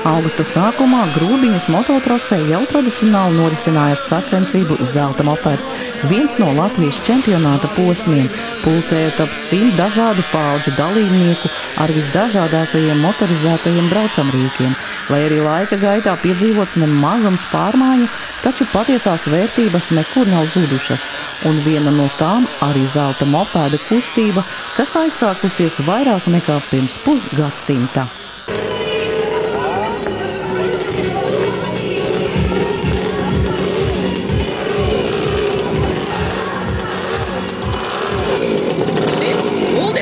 Augusta sākumā Grobiņas mototrosē jau tradicionāli norisinājās sacensību zelta mopeds, viens no Latvijas čempionāta posmiem, pulcējot ap 100 dažādu paudžu dalībnieku ar visdažādākajiem motorizētajiem braucamrīkiem. Lai arī laika gaitā piedzīvots nemazums pārmaiņu, taču patiesās vērtības nekur nav zudušas, un viena no tām arī zelta mopēda kustība, kas aizsākusies vairāk nekā pirms pusgadsimta.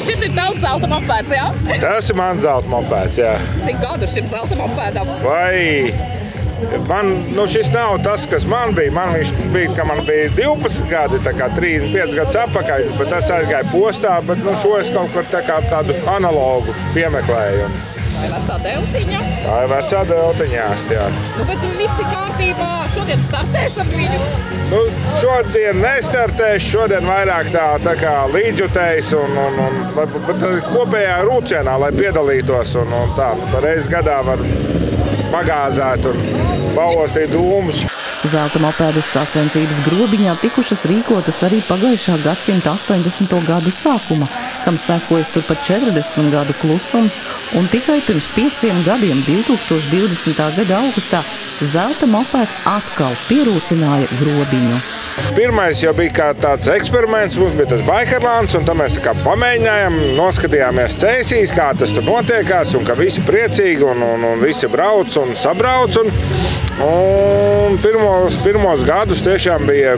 Šis ir tavs zelta mopēds, jā? Tas ir mans zelta mopēds, jā. Cik gadu šim zelta mopēdam? Šis nav tas, kas man bija. Viņš bija, ka man bija 12 gadi, tā kā 35 gadus atpakaļ, bet tas aizgāja postā, bet šo es kaut kur tādu analogu piemeklēju. Vai vecā deltiņa? Vai vecā deltiņā, jā. Bet visi kārtībā, šodien startēs ar viņu? Šodien nestartēs, šodien vairāk tā kā līdzjutējs bet kopējā rūcienā, lai piedalītos un tā. Reiz gadā var pagāzēt un paostīt dūmus. Zelta mopēdas sacensības Grobiņā tikušas rīkotas arī pagājušā gadsimta 80. gadu sākuma, kam sekojas turpat 40 gadu klusums, un tikai pirms 5 gadiem, 2020. gada augustā, zelta mopēds atkal pierūcināja Grobiņu. Pirmais jau bija kā tāds eksperiments, mums bija tas Baikarlāns, un tad mēs tā kā pamēģinājām, noskatījāmies ceisīs, kā tas tur notiekās, un ka visi priecīgi, un visi brauc un sabrauc. Un pirmos gadus tiešām bija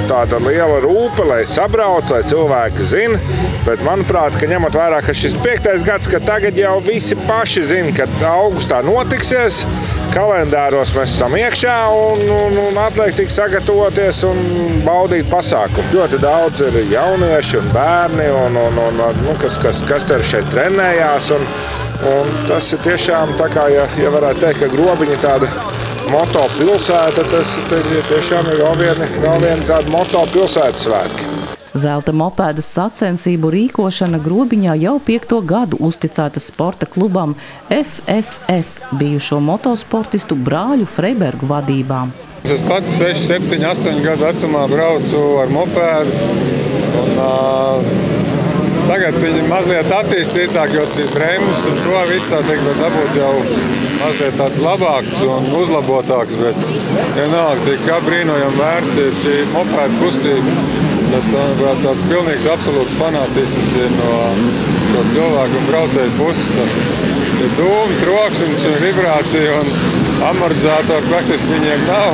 tāda liela rūpe, lai sabrauc, lai cilvēki zina, bet manuprāt, ka ņemot vērā, ka šis 5. gads, ka tagad jau visi paši zina, ka augustā notiksies, kalendāros mēs esam iekšā un atliek tik sagatavoties un baudīt pasākumu. Ļoti daudz ir jaunieši un bērni, kas šeit trenējās. Un tas ir tiešām tā kā, ja varētu teikt, ka Grobiņa tāda moto pilsēta, tas tiešām ir vēl viena tāda moto pilsētas svētki. Zelta mopēdas sacensību rīkošana Grobiņā jau 5. gadu uzticēta sporta klubam FFF, bijušo motosportistu brāļu Freibergu vadībām. Es pats 6, 7, 8 gadu vecumā braucu ar mopēdu. Tagad viņi mazliet attīstītāk, jo tas ir bremzes un to visu tā teikt, var dabūt jau mazliet tāds labāks un uzlabotāks, bet vienalga, kā brīnojam vērts ir šī mopēda kustība. Tas tāds pilnīgs absolūts fanātisms ir no šo cilvēku un braucēju puses. Tas ir dūmi, troksnis un vibrācija un amortizātori praktiski viņiem nav.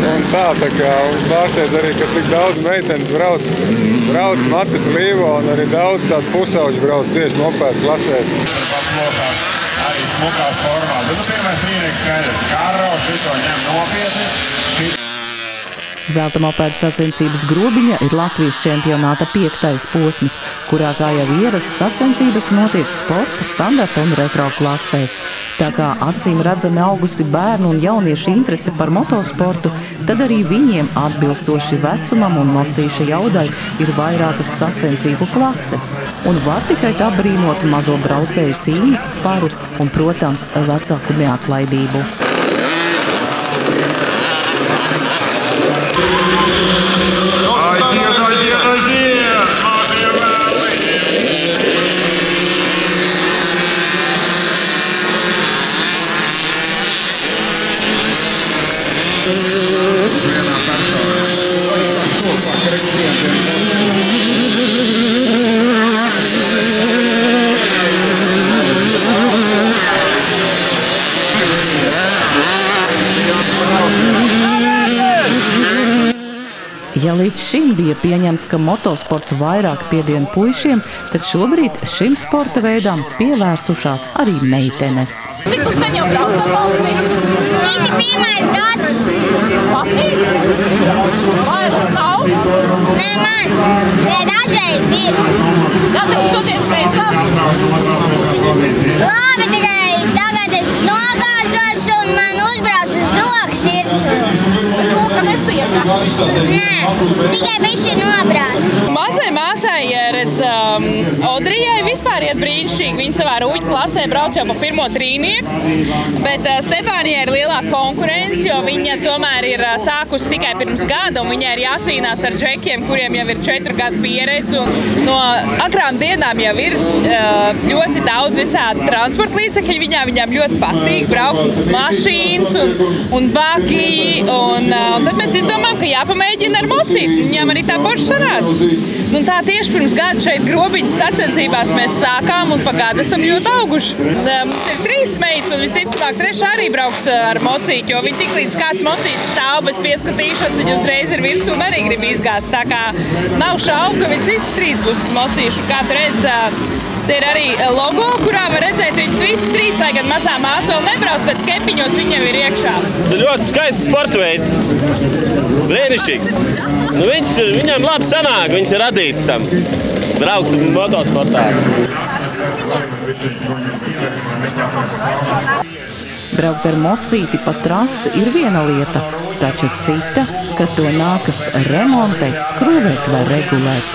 Un vārties arī, ka tik daudz meitenes brauc Mati Plīvo un arī daudz tādu pusauģu brauc tieši mopēdu klasēs. Arī smukā formā. Bet pirmais brīnīgs skaidrs. Kārraus šito ņem nopietni. Zelta mopēda sacensības Grobiņa ir Latvijas čempionāta 5. posms, kurā kā jau ierasts sacensības notiek sporta, standarta un retro klasēs. Tā kā acīm redzami augusi bērnu un jauniešu interese par motosportu, tad arī viņiem atbilstoši vecumam un mocīša jaudai ir vairākas sacensību klases. Un var tikai apbrīnot mazo braucēju cīņas sparu un, protams, vecāku neatlaidību. Ja līdz šim bija pieņemts, ka motosports vairāk piedien puišiem, tad šobrīd šim sporta veidam pievērsušās arī meitenes. Cik tu sen jau brauc ar valci? Šis ir 1. gads. Patīk? Bailes nav? Nemaz. Dažreiz ir. Jā, tev šodien beidzās? Labi, tikai tagad es nogāzos un man uzbrauc uz rokas virsū. Bet roka necieta. Nē, tikai bišķi nobrāst. Mazai māsai, redz, Odrijai vispār iet brīnišķīgi. Viņa savā rūķu klasē brauc jau pa pirmo trīnieku, bet Stefānijai ir lielāka konkurence, jo viņa tomēr ir sākusi tikai pirms gada, un viņai ir jācīnās ar džekiem, kuriem jau ir 4 gadu pieredze, un no agrām dienām jau ir ļoti daudz visādi transporta līdzekļi. Viņām ļoti patīk braukt mašīnas un bagi, un tad mēs izdomājam, ka jāpamēģina ar mocīti. Viņām arī tā paša sanāca. Nu, tā tieši pirms gada šeit grobiņas sacensībās mēs sākām un pa gadu esam ļoti auguši. Mums ir 3 meitas un visticamāk 3 arī brauks ar mocīti, jo viņi tik līdz kāds mocītis stāv bez pieskatīšanas, viņi uzreiz ir virsū un arī grib izgāzt. Tā kā nav šaubu, ka viņas visas 3 būs mocīšu. Kā tu redz, te ir arī logo, kurā var redzēt viņas visas 3, lai gan mazā māsa vēl nebrauc, bet kepiņos viņam ir iekšā. Tas ir ļoti skaists sporta veids. Brīnišķīgs. Nu, viņam labi sanāk, viņš ir radīts tam. Braukt motosportā. Braukt ar mocīti pa trasi ir viena lieta, taču cita, ka to nākas remontēt, skrūvēt vai regulēt.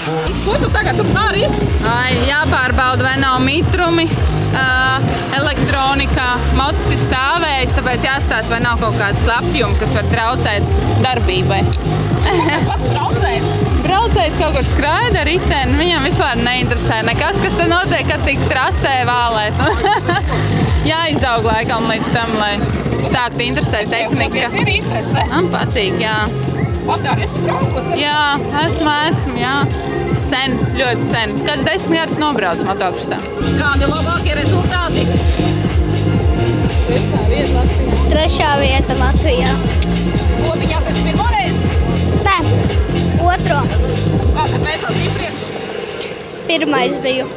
Ko tu tagad tur dari? Jāpārbauda, vai nav mitrumi elektronikā. Mocis ir stāvējis, tāpēc jāstāsta, vai nav kaut kāda slapjuma, kas var traucēt darbībai. Braucējs kaut kur skraida ar riteni, viņam vispār neinteresē nekas, kas te notiek, kad tik trasē vālēt. Jāizaug laikam līdz tam, lai sāktu interesēt tehnika. Tas ir interesē. Man patīk, jā. Patāri, esi braukusi? Jā, esmu, jā. Sen, ļoti sen. Kāds 10 gadus nobrauc motokrosā. Kādi labākie rezultāti? 3. vieta Latvijā. Grobiņā tas pirmo reizi? Nē, 2. Kā te pēcās iepriekš? 1. biju.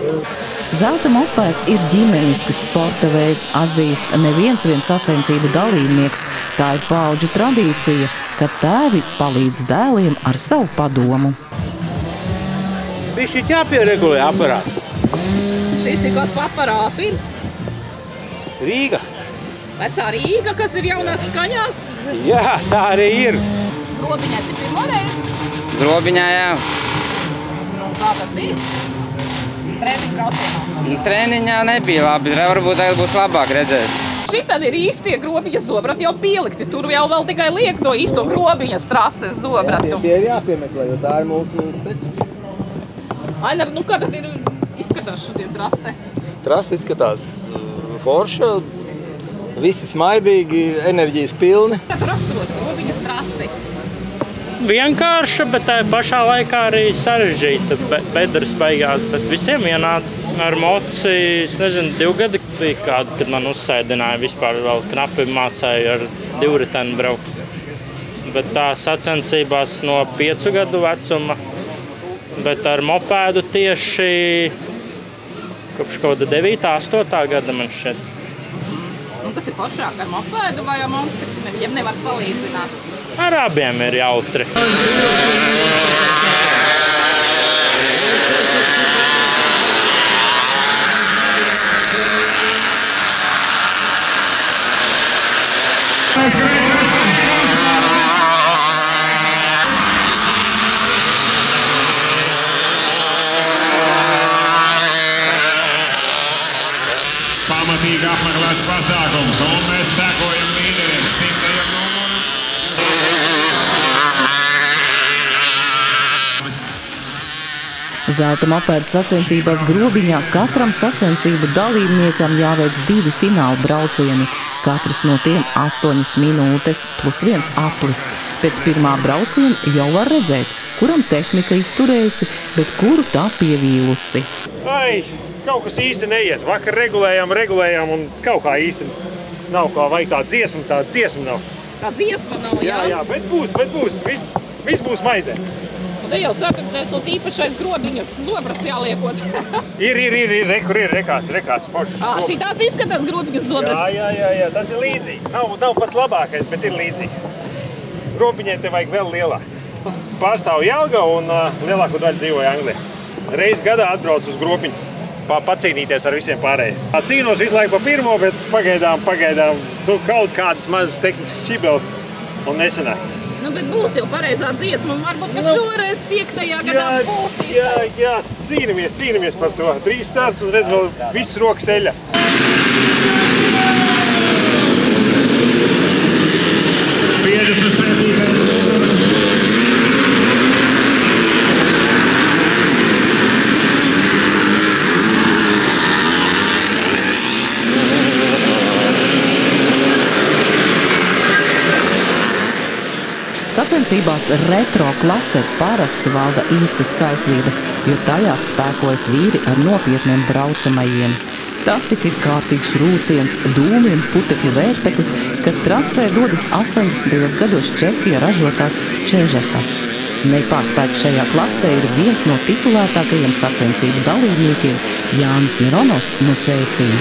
Zelta mopēds ir ģimenisks sporta veids, atzīst neviens sacensību dalībnieks. Tā ir paudžu tradīcija, ka tēvi palīdz dēliem ar savu padomu. Bišķi jāpieregulē aparāts. Šis ir kas pa aparātu ir? Rīga. Vecā Rīga, kas ir jaunās skaņās? Jā, tā arī ir. Grobiņā esi pirmo reizi? Grobiņā, jā. Nu, kā tad bija? Treniņu braucienā. Treniņā nebija labi, varbūt tagad būs labāk redzēt. Šitad ir īstie grobiņas zobrati jau pielikti. Tur jau vēl tikai liek to īsto grobiņas trases zobratu. Tie ir jāpiemeklē, jo tā ir mūsu specifika. Ainar, nu kā tad ir izskatās šodien trase? Trase izskatās forša, visi smaidīgi, enerģijas pilni. Kā tu raksturos grobiņas trasi? Vienkārša, bet tā pašā laikā arī sarežģīta. Bedres beigās, bet visiem vienādi. Ar moci, es nezinu, 2 gadi bija kādu, kad man uzsēdināja. Vispār vēl knapi mācēju ar divriteni braukt. Bet tā sacensībās no 5 gadu vecuma. Bet ar mopēdu tieši kopš kaut kāda 9. 8. gada man šķiet. Un tas ir foršāk ar mopēdu vai ar motociklu? Viņiem nevar salīdzināt. Ar abiem ir jautri. Pamatīgi apmeklēts pasākums, un mēs sekojam līderiem, 100. numuram. Zelta mopēda sacensībās Grobiņā katram sacensību dalībniekam jāveic 2 fināla braucieni. Katrs no tiem 8 minūtes plus 1 aplis. Pēc pirmā brauciena jau var redzēt, kuram tehnika izturējusi, bet kuru tā pievīlusi. Ai, kaut kas īsti neiet. Vakar regulējām un kaut kā īsti nav kā vajag tā dziesma nav. Tā dziesma nav, jā? Jā, bet būs. Viss būs maizē. Un te jau saka, ka esot īpašais grobiņas zobrats jāliekot. Ir, rekās forši. Šī tāds izskatās grobiņas zobrats? Jā, tas ir līdzīgs. Nav pat labākais, bet ir līdzīgs. Grobiņai te vajag vēl lielāk. Pārstāvu Jelgavu un lielāko daļu dzīvoja Anglijā. Reiz gadā atbrauc uz Grobiņu. Pacīnīties ar visiem pārējiem. Cīnos visu laiku pa pirmo, bet pagaidām kaut kādas mazas tehniskas čibeles un nesenāk. Nu, bet būs jau pareizā dziesma, un varbūt, ka šoreiz 5. gadā būs īstais. Jā, cīnamies par to. 3 starts un redz vēl viss rokas eļa. Sacensībās retro klase parasti valda īstas skaistlības, jo tajās spēkojas vīri ar nopietniem braucamajiem. Tas tik ir kārtīgs rūciens, dūmi un putekļu vērpeklis, kad trasē dodas 80. gados Čehijā ražotās Čežekas. Nepārspēks šajā klasē ir viens no titulētākajiem sacensību dalībniekiem Jānis Mironovs no Cēsīm.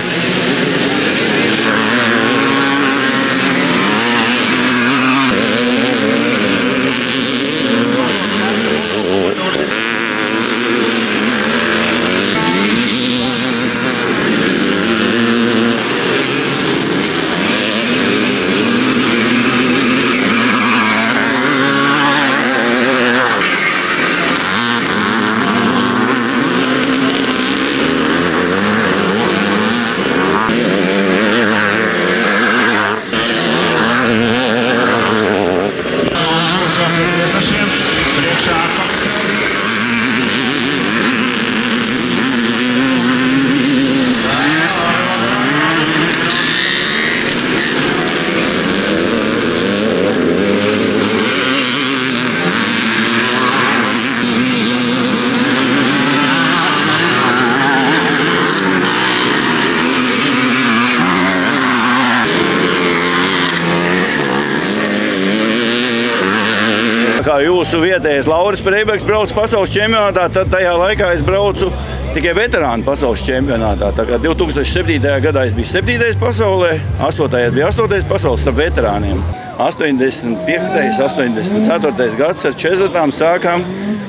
Kā jūsu vietējais Lauris Freibeks brauc pasaules čempionātā, tad tajā laikā es braucu tikai veterānu pasaules čempionātā. Tā kā 2007. gadā es biju 7. pasaulē, 8. bija 8. pasaules starp veterāniem. 85. 84. gads ar čezatām sākām,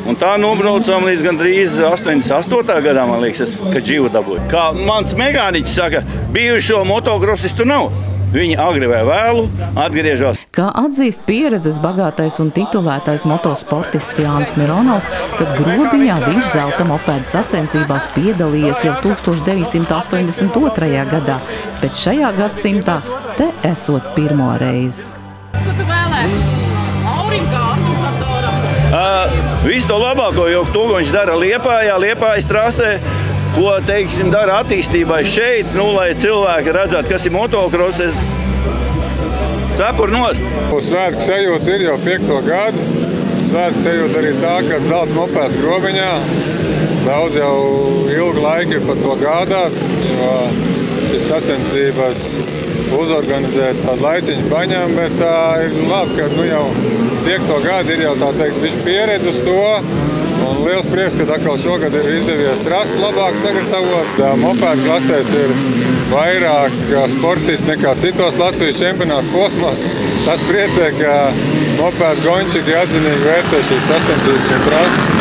un tā nobraucām līdz gandrīz 88. gadā, man liekas, kad dživu dabūju. Kā mans mehāniķis saka, bijušo motokrosistu nav. Viņi agri vai vēlu atgriežas. Kā atzīst pieredzes bagātais un titulētais motosportists Jānis Mironovs, tad Grobiņā viņš zelta mopēdu sacensībās piedalījies jau 1982. gadā, bet šajā gadsimtā te esot pirmo reizi. Ko tu vēlēsi? Laurim kā organizatoram? Visu to labāko, jo to viņš dara Liepājā, Liepājas trasē. Ko, teiksim, dara attīstībai šeit, lai cilvēki redzētu, kas ir motokross, cepur nost. Svētku sajūta ir jau 5. gadu. Svētku sajūta arī tā, ka zelta mopēds Grobiņā. Daudz jau ilgu laiku ir par to gādāts, jo šis sacensības uzorganizēt tādu laiciņu paņem, bet tā ir labi, ka jau 5. gadu ir jau tā teikt visu pieredzi uz to. Un liels prieks, ka atkal šogad ir izdevies trasi labāk sagatavot. Mopēdu klasēs ir vairāk sportisti nekā citos Latvijas čempionātu posmos. Tas priecē, ka mopēdu goņčiki atzinīgi vērtē šīs sacensības un trases.